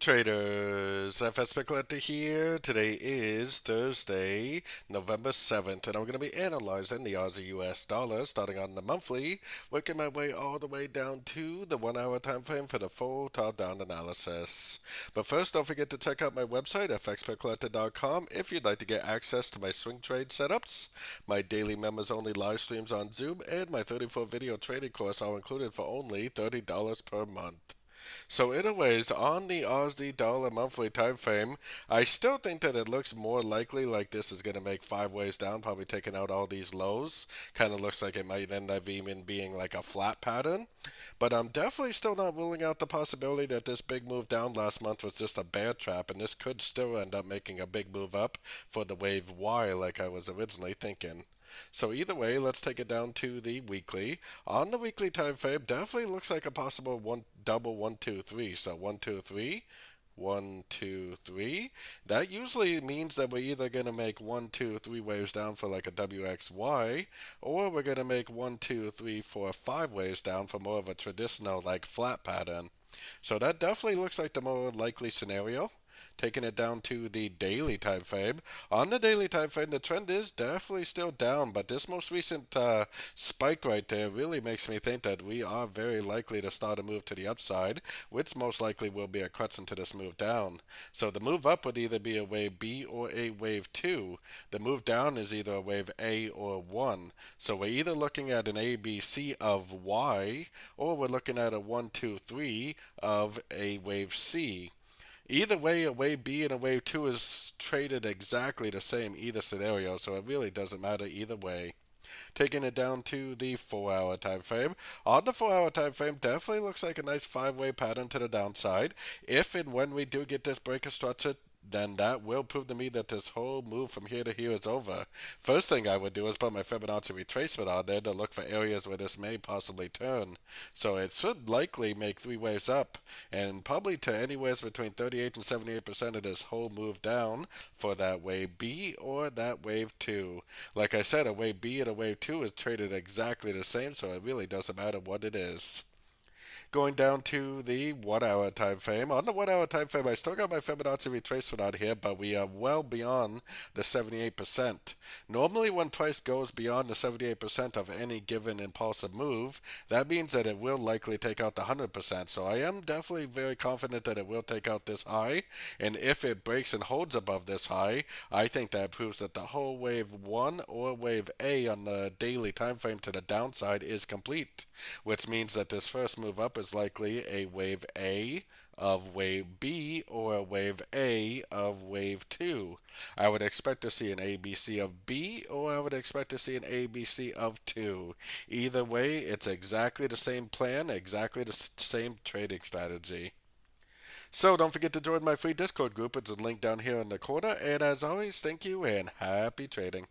traders, FX Pip Collector here. Today is Thursday, November 7th, and I'm going to be analyzing the Aussie US dollar starting on the monthly, working my way all the way down to the 1 hour time frame for the full top down analysis. But first, don't forget to check out my website, fxpipcollector.com, if you'd like to get access to my swing trade setups, my daily members only live streams on Zoom, and my 34 video trading course, all included for only $30 per month. So anyways, on the AUDUSD dollar monthly time frame, I still think that it looks more likely like this is going to make 5 ways down, probably taking out all these lows. Kind of looks like it might end up even being like a flat pattern. But I'm definitely still not ruling out the possibility that this big move down last month was just a bear trap, and this could still end up making a big move up for the wave Y like I was originally thinking. So either way, let's take it down to the weekly. On the weekly time frame, definitely looks like a possible double 1 2 3. So 1 2 3, 1 2 3. That usually means that we're either gonna make 1 2 3 waves down for like a WXY, or we're gonna make 1 2 3 4 5 waves down for more of a traditional like flat pattern. So that definitely looks like the more likely scenario. Taking it down to the daily time frame. On the daily time frame, the trend is definitely still down, but this most recent spike right there really makes me think that we are very likely to start a move to the upside, which most likely will be a crutch into this move down. So the move up would either be a wave B or a wave 2. The move down is either a wave A or 1. So we're either looking at an ABC of Y, or we're looking at a 1 2 3 of a wave C. Either way, a wave B and a wave 2 is traded exactly the same either scenario, so it really doesn't matter either way. Taking it down to the 4 hour time frame. On the 4 hour time frame, definitely looks like a nice 5 way pattern to the downside. If and when we do get this breaker structure, then that will prove to me that this whole move from here to here is over. First thing I would do is put my Fibonacci retracement on there to look for areas where this may possibly turn. So it should likely make 3 waves up, and probably to anywhere between 38 and 78% of this whole move down for that wave B or that wave 2. Like I said, a wave B and a wave 2 is traded exactly the same, so it really doesn't matter what it is. Going down to the 1 hour time frame. On the 1 hour time frame, I still got my Fibonacci retracement out here, but we are well beyond the 78%. Normally, when price goes beyond the 78% of any given impulsive move, that means that it will likely take out the 100%. So I am definitely very confident that it will take out this high. And if it breaks and holds above this high, I think that proves that the whole wave 1 or wave A on the daily time frame to the downside is complete, which means that this first move up is likely a wave A of wave B or a wave A of wave 2. I would expect to see an ABC of B, or I would expect to see an ABC of 2. Either way, it's exactly the same plan, exactly the same trading strategy. So don't forget to join my free Discord group. It's a link down here in the corner. And as always, thank you and happy trading.